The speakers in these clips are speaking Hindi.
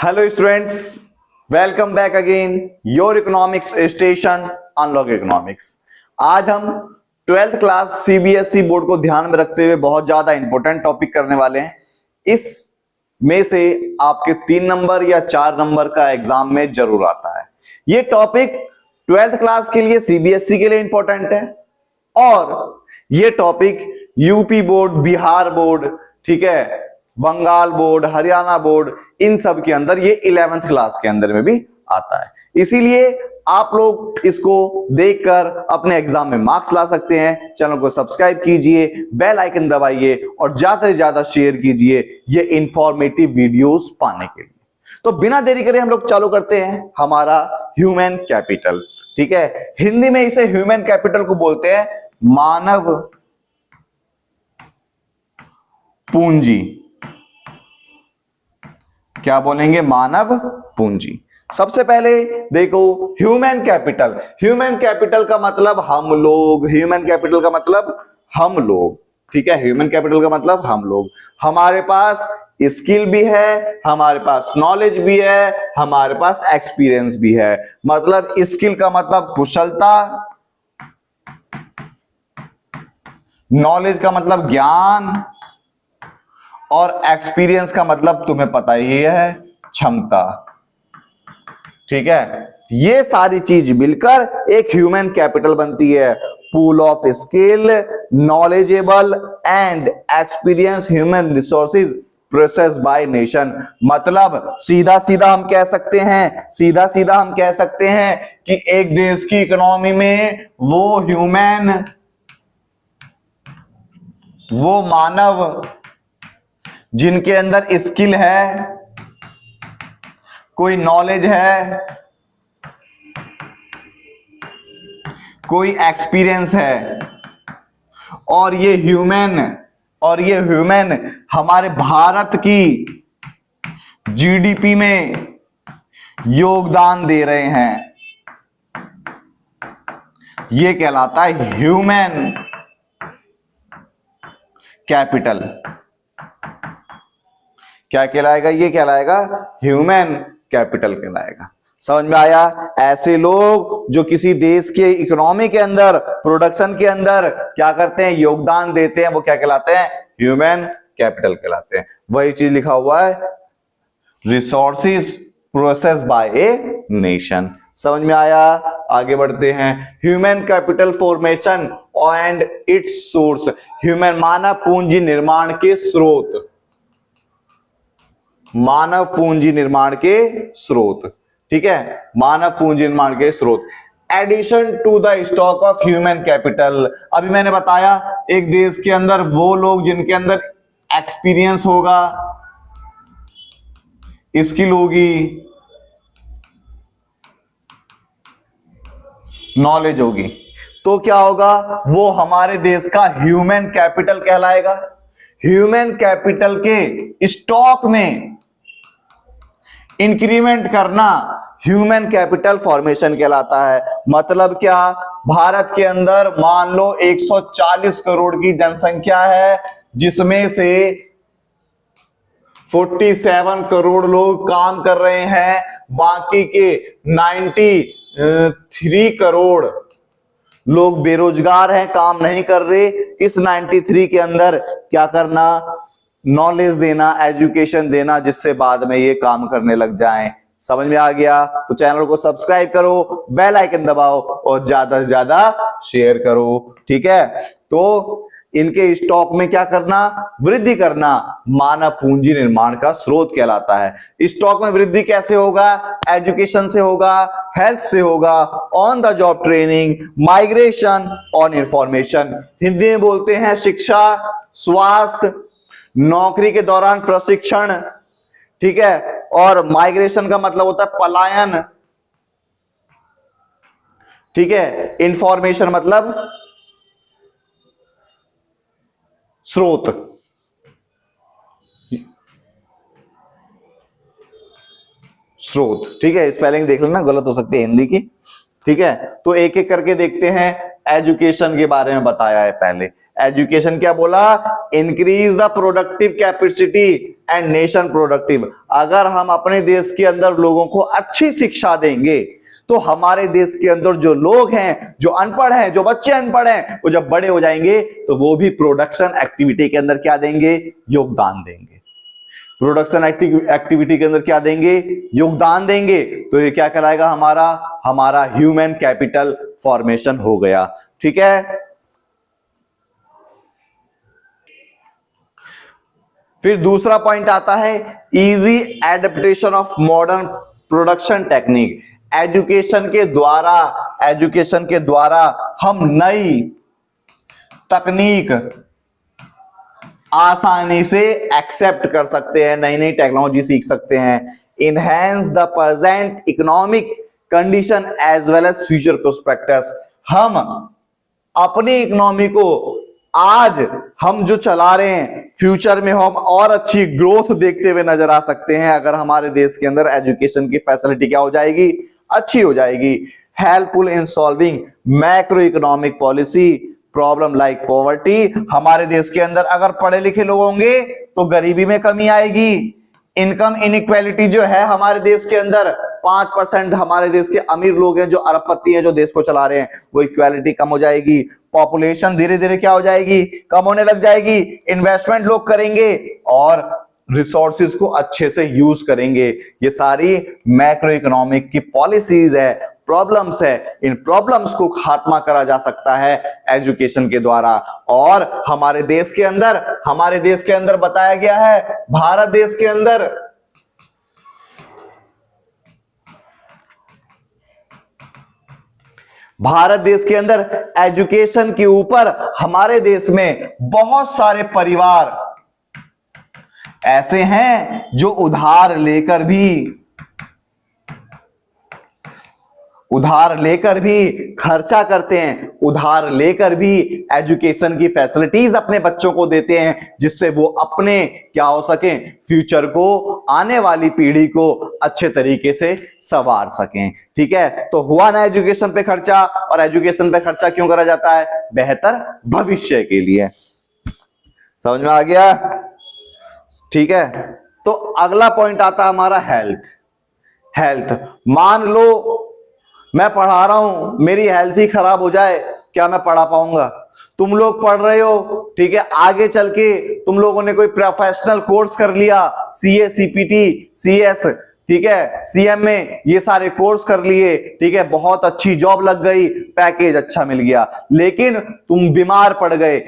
Hello students, welcome back again your economics station unlock economics. आज हम 12th क्लास सीबीएसई बोर्ड को ध्यान में रखते हुए बहुत ज्यादा इंपॉर्टेंट टॉपिक करने वाले हैं। इस में से आपके 3 नंबर या 4 नंबर का एग्जाम में जरूर आता है। ये टॉपिक 12th क्लास के लिए सीबीएसई के लिए इंपॉर्टेंट है और ये topic UP board, Bihar board, ठीक है, बंगाल बोर्ड, हरियाणा बोर्ड, इन सब के अंदर ये 11th क्लास के अंदर में भी आता है। इसीलिए आप लोग इसको देखकर अपने एग्जाम में मार्क्स ला सकते हैं। चैनल को सब्सक्राइब कीजिए, बेल आइकन दबाइए और ज्यादा से ज्यादा शेयर कीजिए ये इंफॉर्मेटिव वीडियोस पाने के लिए। तो बिना देरी करे हम लोग चालू करते हैं हमारा ह्यूमन कैपिटल। ठीक है, हिंदी में इसे ह्यूमन कैपिटल को बोलते हैं मानव पूंजी। क्या बोलेंगे? मानव पूंजी। सबसे पहले देखो ह्यूमन कैपिटल। ह्यूमन कैपिटल का मतलब हम लोग। ह्यूमन कैपिटल का मतलब हम लोग, ठीक है। ह्यूमन कैपिटल का मतलब हम लोग। हमारे पास स्किल भी है, हमारे पास नॉलेज भी है, हमारे पास एक्सपीरियंस भी है। मतलब स्किल का मतलब कुशलता, नॉलेज का मतलब ज्ञान और एक्सपीरियंस का मतलब तुम्हें पता ही है, क्षमता। ठीक है, ये सारी चीज मिलकर एक ह्यूमन कैपिटल बनती है। Pool of skill, knowledgeable and experience human resources process bye nation. मतलब सीधा सीधा हम कह सकते हैं कि एक देश की इकोनॉमी में वो मानव जिनके अंदर स्किल है, कोई नॉलेज है, कोई एक्सपीरियंस है और ये ह्यूमन हमारे भारत की जीडीपी में योगदान दे रहे हैं। ये कहलाता है ह्यूमन कैपिटल। क्या कहलाएगा? ये कहलाएगा ह्यूमन कैपिटल कहलाएगा। समझ में आया? ऐसे लोग जो किसी देश के इकोनॉमी के अंदर, प्रोडक्शन के अंदर क्या करते हैं, योगदान देते हैं, वो क्या कहलाते हैं? ह्यूमन कैपिटल कहलाते हैं। वही चीज लिखा हुआ है, resources process by a nation. समझ में आया? आगे बढ़ते हैं। Human capital formation and its source. Human मानव पूंजी निर्माण के स्रोत। मानव पूंजी निर्माण के स्रोत, ठीक है, मानव पूंजी निर्माण के स्रोत। Addition to the stock of human capital. अभी मैंने बताया एक देश के अंदर वो लोग जिनके अंदर एक्सपीरियंस होगा, स्किल होगी, नॉलेज होगी, तो क्या होगा? वो हमारे देश का ह्यूमन कैपिटल कहलाएगा। ह्यूमन कैपिटल के स्टॉक में इंक्रीमेंट करना ह्यूमन कैपिटल फॉर्मेशन कहलाता है। मतलब क्या? भारत के अंदर मान लो 140 करोड़ की जनसंख्या है, जिसमें से 47 करोड़ लोग काम कर रहे हैं, बाकी के 93 करोड़ लोग बेरोजगार हैं, काम नहीं कर रहे। इस 93 के अंदर क्या करना? नॉलेज देना, एजुकेशन देना, जिससे बाद में ये काम करने लग जाएं। समझ में आ गया? तो चैनल को सब्सक्राइब करो, बेल आइकन दबाओ और ज्यादा से ज्यादा शेयर करो। ठीक है, तो इनके स्टॉक में क्या करना? वृद्धि करना मानव पूंजी निर्माण का स्रोत कहलाता है। स्टॉक में वृद्धि कैसे होगा? एजुकेशन से होगा, हेल्थ से होगा, on the job training, migration और इंफॉर्मेशन। हिंदी में बोलते हैं शिक्षा, स्वास्थ्य, नौकरी के दौरान प्रशिक्षण, ठीक है, और माइग्रेशन का मतलब होता है पलायन, ठीक है। इंफॉर्मेशन मतलब स्रोत। ठीक है, स्पेलिंग देख लेना, गलत हो सकती है हिंदी की। ठीक है, तो एक एक करके देखते हैं। एजुकेशन के बारे में बताया है पहले। एजुकेशन क्या बोला? Increase the productive capacity and nation productive. अगर हम अपने देश के अंदर लोगों को अच्छी शिक्षा देंगे तो हमारे देश के अंदर जो लोग हैं, जो अनपढ़ हैं, जो बच्चे अनपढ़ हैं, वो जब बड़े हो जाएंगे तो वो भी प्रोडक्शन एक्टिविटी के अंदर क्या देंगे, योगदान देंगे। प्रोडक्शन एक्टिविटी के अंदर क्या देंगे, योगदान देंगे। तो ये क्या कहलाएगा, हमारा ह्यूमन कैपिटल फॉर्मेशन हो गया। ठीक है, फिर दूसरा पॉइंट आता है easy adaptation of modern production technique. Education के द्वारा हम नई तकनीक आसानी से एक्सेप्ट कर सकते हैं, नई नई टेक्नोलॉजी सीख सकते हैं। Enhance the present economic condition as well as future prospects. हम अपनी इकोनॉमी को आज हम जो चला रहे हैं, फ्यूचर में हम और अच्छी ग्रोथ देखते हुए नजर आ सकते हैं अगर हमारे देश के अंदर एजुकेशन की फैसिलिटी क्या हो जाएगी, अच्छी हो जाएगी। Helpful in solving macro economic policy problem like poverty. हमारे देश के अंदर अगर पढ़े लिखे लोग होंगे तो गरीबी में कमी आएगी। इनकम इनइक्वालिटी जो है हमारे देश के अंदर 5% हमारे देश के अमीर लोग हैं जो अरबपति हैं जो देश को चला रहे हैं, वो इक्वालिटी कम हो जाएगी। पॉपुलेशन धीरे धीरे क्या हो जाएगी, कम होने लग जाएगी। इन्वेस्टमेंट लोग करेंगे और रिसोर्सेज को अच्छे से यूज करेंगे। ये सारी मैक्रो इकोनॉमिक की पॉलिसीज है, प्रॉब्लम्स है। इन प्रॉब्लम्स को खात्मा करा जा सकता है एजुकेशन के द्वारा। और हमारे देश के अंदर बताया गया है, भारत देश के अंदर एजुकेशन के ऊपर हमारे देश में बहुत सारे परिवार ऐसे हैं जो उधार लेकर भी खर्चा करते हैं, उधार लेकर भी एजुकेशन की फैसिलिटीज अपने बच्चों को देते हैं, जिससे वो अपने क्या हो सके, फ्यूचर को, आने वाली पीढ़ी को अच्छे तरीके से संवार सकें। ठीक है, तो हुआ ना एजुकेशन पे खर्चा। और एजुकेशन पे खर्चा क्यों करा जाता है, बेहतर भविष्य के लिए। समझ में आ गया? ठीक है, तो अगला पॉइंट आता है हमारा हेल्थ। मान लो मैं पढ़ा रहा हूं, मेरी हेल्थ ही खराब हो जाए, क्या मैं पढ़ा पाऊंगा? तुम लोग पढ़ रहे हो, ठीक है, आगे चल के तुम लोगों ने कोई प्रोफेशनल कोर्स कर लिया, सीए, सीपीटी, सीएस, ठीक है, सीएम में ये सारे कोर्स कर लिए, ठीक है, बहुत अच्छी जॉब लग गई, पैकेज अच्छा मिल गया, लेकिन तुम बीमार पड़ गए,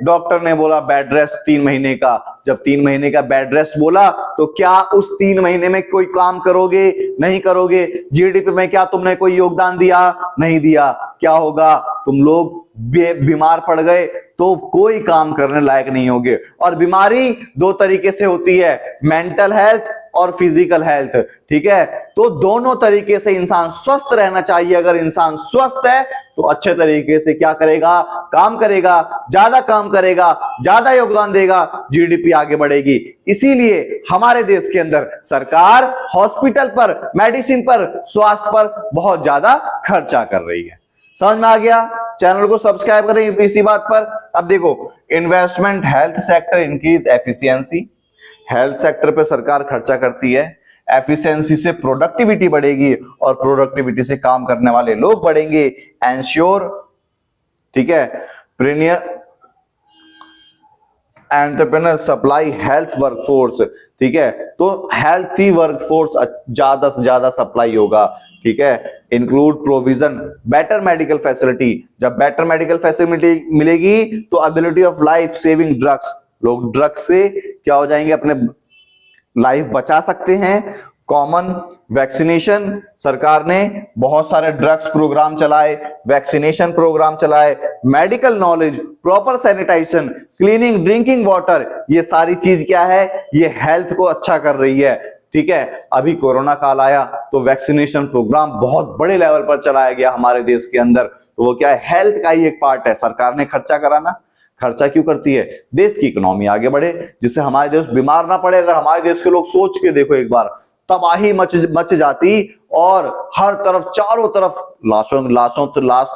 डॉक्टर ने बोला बेड रेस्ट 3 महीने का। जब 3 महीने का बेड रेस्ट बोला तो क्या उस 3 महीने में कोई काम करोगे? नहीं करोगे। जीडीपी में क्या तुमने कोई योगदान दिया? नहीं दिया। क्या होगा? तुम लोग बीमार पड़ गए तो कोई काम करने लायक नहीं होगे। और बीमारी 2 तरीके से होती है, मेंटल हेल्थ और फिजिकल हेल्थ। ठीक है, तो दोनों तरीके से इंसान स्वस्थ रहना चाहिए। अगर इंसान स्वस्थ है तो अच्छे तरीके से क्या करेगा, काम करेगा, ज्यादा योगदान देगा, जीडीपी आगे बढ़ेगी। इसीलिए हमारे देश के अंदर सरकार हॉस्पिटल पर, मेडिसिन पर, स्वास्थ्य पर बहुत ज्यादा खर्चा कर रही है। समझ में आ गया? चैनल को सब्सक्राइब करें इसी बात पर। अब देखो, investment health sector increase efficiency. Health sector पे सरकार खर्चा करती है, एफिशिएंसी से प्रोडक्टिविटी बढ़ेगी और प्रोडक्टिविटी से काम करने वाले लोग बढ़ेंगे। एंश्योर, ठीक है, प्रीनियर एंटरप्रेन्योर सप्लाई हेल्थ वर्कफोर्स। ठीक है, तो हेल्थी वर्कफोर्स ज्यादा से ज्यादा सप्लाई होगा। ठीक है, include provision better medical facility. जब बेटर मेडिकल फैसिलिटी मिलेगी तो ability of life saving drugs, लोग ड्रग्स से क्या हो जाएंगे, अपने लाइफ बचा सकते हैं। कॉमन वैक्सीनेशन, सरकार ने बहुत सारे ड्रग्स प्रोग्राम चलाए, वैक्सीनेशन प्रोग्राम चलाए, medical knowledge, proper sanitization, cleaning drinking water, ये सारी चीज क्या है, ये हेल्थ को अच्छा कर रही है। ठीक है, अभी कोरोना काल आया तो वैक्सीनेशन प्रोग्राम बहुत बड़े लेवल पर चलाया गया हमारे देश के अंदर, तो वो क्या है, हेल्थ का ही एक पार्ट है। सरकार ने खर्चा कराना, खर्चा क्यों करती है, देश की इकोनॉमी आगे बढ़े, जिससे हमारे देश बीमार ना पड़े। अगर हमारे देश के लोग सोच के देखो एक बार, तबाही मच जाती और हर तरफ, चारों तरफ लाश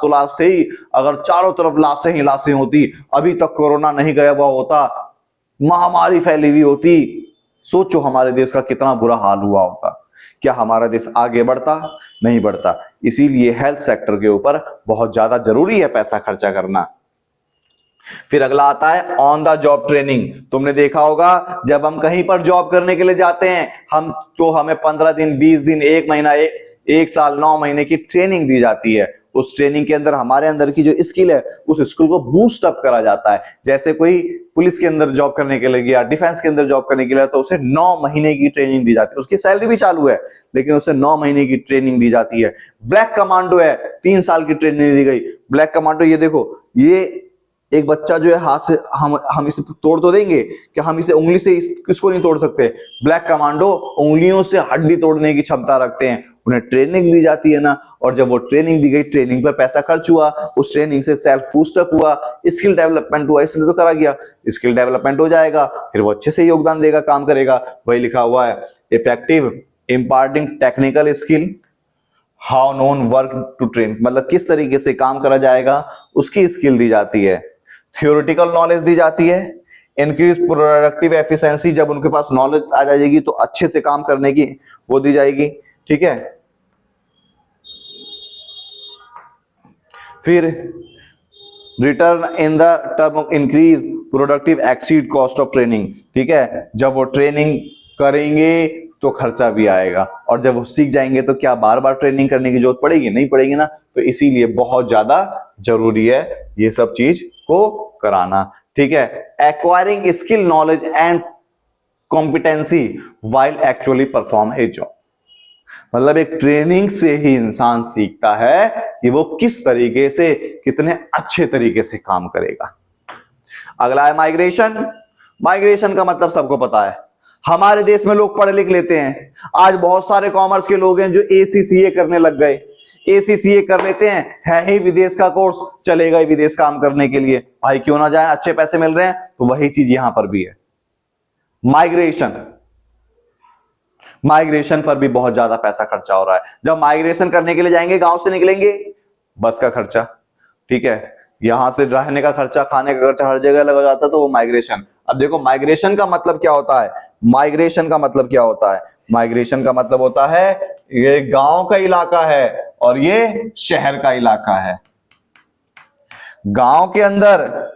तो लाश थे ही, अगर चारों तरफ लाशें ही लाशें होती, अभी तक कोरोना नहीं गया हुआ होता, महामारी फैली हुई होती, सोचो हमारे देश का कितना बुरा हाल हुआ होता। क्या हमारा देश आगे बढ़ता? नहीं बढ़ता। इसीलिए हेल्थ सेक्टर के ऊपर बहुत ज्यादा जरूरी है पैसा खर्चा करना। फिर अगला आता है ऑन द जॉब ट्रेनिंग। तुमने देखा होगा जब हम कहीं पर जॉब करने के लिए जाते हैं हमें 15 दिन, 20 दिन, 1 महीना, 1 साल, 9 महीने की ट्रेनिंग दी जाती है। उस ट्रेनिंग के अंदर हमारे अंदर की जो स्किल है उस स्किल को बूस्ट अप करा जाता है। जैसे कोई पुलिस के अंदर जॉब करने के लिए गया, डिफेंस के अंदर जॉब करने के लिए, तो उसे 9 महीने की ट्रेनिंग दी जाती है। उसकी सैलरी भी चालू है लेकिन उसे 9 महीने की ट्रेनिंग दी जाती है। ब्लैक कमांडो है, 3 साल की ट्रेनिंग दी गई। ब्लैक कमांडो, ये देखो, ये एक बच्चा जो है हाथ से हम इसे तोड़ तो देंगे कि हम इसे उंगली से किसको नहीं तोड़ सकते। ब्लैक कमांडो उंगलियों से हड्डी तोड़ने की क्षमता रखते हैं। उन्हें ट्रेनिंग दी जाती है ना, और जब वो ट्रेनिंग दी गई, ट्रेनिंग पर पैसा खर्च हुआ, उस ट्रेनिंग से सेल्फ बूस्टअप हुआ, स्किल डेवलपमेंट हुआ, इसलिए तो करा गया। स्किल डेवलपमेंट हो जाएगा फिर वो अच्छे से योगदान देगा, काम करेगा। वही लिखा हुआ है effective imparting technical skill, how known work to train, मतलब किस तरीके से काम करा जाएगा उसकी स्किल दी जाती है। थ्योरेटिकल नॉलेज दी जाती है। इंक्रीज प्रोडक्टिव एफिशिएंसी, जब उनके पास नॉलेज आ जाएगी तो अच्छे से काम करने की वो दी जाएगी। ठीक है, फिर return in the term of increase productive exceed cost of training. ठीक है, जब वो ट्रेनिंग करेंगे तो खर्चा भी आएगा, और जब वो सीख जाएंगे तो क्या बार बार ट्रेनिंग करने की जरूरत पड़ेगी? नहीं पड़ेगी ना। तो इसीलिए बहुत ज्यादा जरूरी है ये सब चीज को कराना। ठीक है, acquiring skill, knowledge and competency while actually perform a job, मतलब एक ट्रेनिंग से ही इंसान सीखता है कि वो किस तरीके से, कितने अच्छे तरीके से काम करेगा। अगला है माइग्रेशन। माइग्रेशन का मतलब सबको पता है, हमारे देश में लोग पढ़ लिख लेते हैं। आज बहुत सारे कॉमर्स के लोग हैं जो ACCA करने लग गए। ACCA कर लेते हैं, है ही विदेश का कोर्स, चलेगा ही विदेश काम करने के लिए, भाई क्यों ना जाए, अच्छे पैसे मिल रहे हैं। तो वही चीज यहां पर भी है। माइग्रेशन पर भी बहुत ज्यादा पैसा खर्चा हो रहा है। जब माइग्रेशन करने के लिए जाएंगे, गांव से निकलेंगे, बस का खर्चा, ठीक है, यहां से रहने का खर्चा, खाने का खर्चा, हर जगह लगा जाता है, तो वो माइग्रेशन। अब देखो माइग्रेशन का मतलब क्या होता है? माइग्रेशन का मतलब क्या होता है? माइग्रेशन का मतलब होता है ये गांव का इलाका है और ये शहर का इलाका है। गांव के अंदर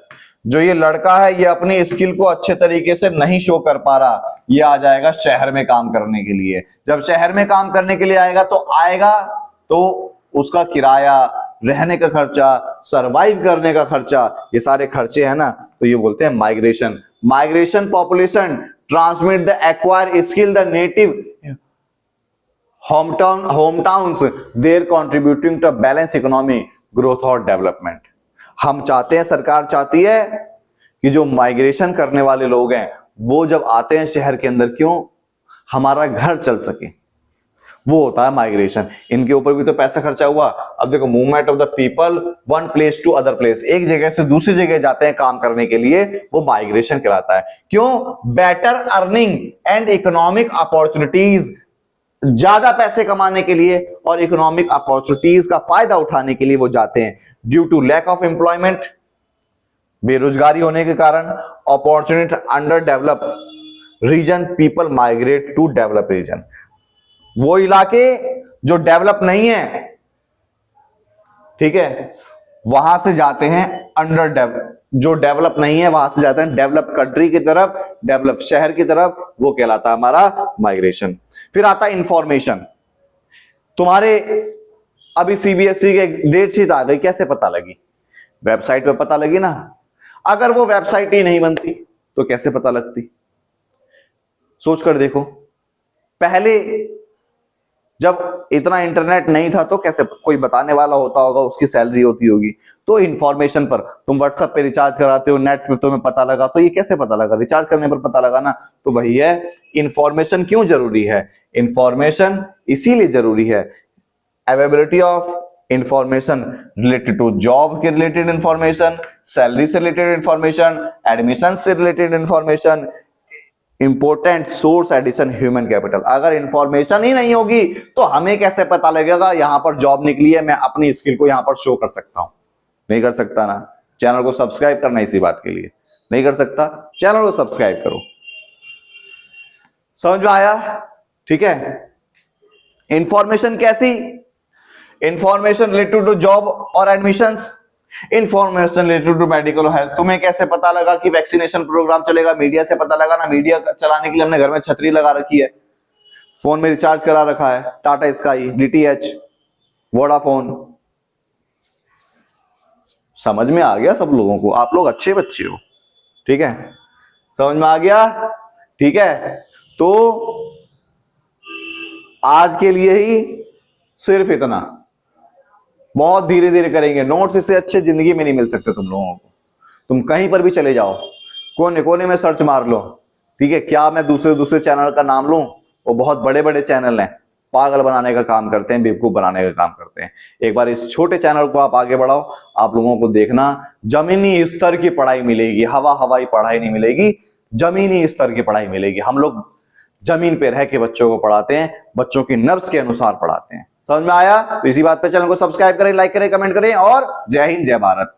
जो ये लड़का है ये अपनी स्किल को अच्छे तरीके से नहीं शो कर पा रहा, ये आ जाएगा शहर में काम करने के लिए। जब शहर में काम करने के लिए आएगा तो उसका किराया, रहने का खर्चा, सरवाइव करने का खर्चा, ये सारे खर्चे हैं ना, तो ये बोलते हैं migration. Migration population transmit the acquire skill the native hometowns their contributing to balance economy growth और डेवलपमेंट। हम चाहते हैं, सरकार चाहती है कि जो माइग्रेशन करने वाले लोग हैं वो जब आते हैं शहर के अंदर, क्यों? हमारा घर चल सके, वो होता है माइग्रेशन। इनके ऊपर भी तो पैसा खर्चा हुआ। अब देखो, movement of the people one place to other place, एक जगह से दूसरी जगह जाते हैं काम करने के लिए, वो माइग्रेशन कहलाता है। क्यों? Better earning and economic opportunities, ज्यादा पैसे कमाने के लिए और इकोनॉमिक अपॉर्चुनिटीज का फायदा उठाने के लिए वो जाते हैं। Due to lack of employment, बेरोजगारी होने के कारण, opportunity under develop region, people migrate to develop region. वो इलाके जो डेवलप नहीं है, ठीक है, वहां से जाते हैं अंडर डेवलप, जो डेवलप नहीं है वहां से जाते हैं डेवलप कंट्री की तरफ, डेवलप शहर की तरफ, वो कहलाता है हमारा माइग्रेशन। फिर आता है इंफॉर्मेशन। तुम्हारे अभी CBSE के डेट शीट आ गई, कैसे पता लगी? वेबसाइट पे पता लगी ना। अगर वो वेबसाइट ही नहीं बनती तो कैसे पता लगती? सोच कर देखो, पहले जब इतना इंटरनेट नहीं था तो कैसे कोई बताने वाला होता होगा, उसकी सैलरी होती होगी। तो इंफॉर्मेशन पर तुम व्हाट्सएप पे रिचार्ज कराते हो, नेट पे तुम्हें पता लगा, तो ये कैसे पता लगा? रिचार्ज करने पर पता लगा ना। तो वही है, इंफॉर्मेशन क्यों जरूरी है? इंफॉर्मेशन इसीलिए जरूरी है, availability of information related to job के रिलेटेड इंफॉर्मेशन, सैलरी से रिलेटेड इंफॉर्मेशन, एडमिशन से related information, important source addition human capital. अगर इंफॉर्मेशन ही नहीं होगी तो हमें कैसे पता लगेगा यहां पर जॉब निकली है, मैं अपनी स्किल को यहां पर शो कर सकता हूं? नहीं कर सकता ना। चैनल को सब्सक्राइब करना इसी बात के लिए। नहीं कर सकता, चैनल को सब्सक्राइब करो। समझ में आया? ठीक है। इंफॉर्मेशन कैसी? इंफॉर्मेशन रिलेटेड टू जॉब और admissions, information related to medical health. तुम्हें कैसे पता लगा कि वैक्सीनेशन प्रोग्राम चलेगा? मीडिया से पता लगा ना। मीडिया चलाने के लिए हमने घर में छतरी लगा रखी है, फोन में रिचार्ज करा रखा है, टाटा स्काई, डीटीएच, वोडाफोन। समझ में आ गया सब लोगों को? आप लोग अच्छे बच्चे हो, ठीक है, समझ में आ गया? ठीक है, तो आज के लिए ही सिर्फ इतना, बहुत धीरे धीरे करेंगे। नोट्स इससे अच्छे जिंदगी में नहीं मिल सकते तुम लोगों को। तुम कहीं पर भी चले जाओ, कोने कोने में सर्च मार लो, ठीक है। क्या मैं दूसरे चैनल का नाम लूं? वो बहुत बड़े बड़े चैनल हैं, पागल बनाने का काम करते हैं, बेवकूफ बनाने का काम करते हैं। एक बार इस छोटे चैनल को आप आगे बढ़ाओ, आप लोगों को देखना जमीनी स्तर की पढ़ाई मिलेगी, हवाई पढ़ाई नहीं मिलेगी, जमीनी स्तर की पढ़ाई मिलेगी। हम लोग जमीन पे रह के बच्चों को पढ़ाते हैं, बच्चों की नब्ज के अनुसार पढ़ाते हैं। समझ में आया? तो इसी बात पे चैनल को सब्सक्राइब करें, लाइक करें, कमेंट करें, और जय हिंद, जय भारत।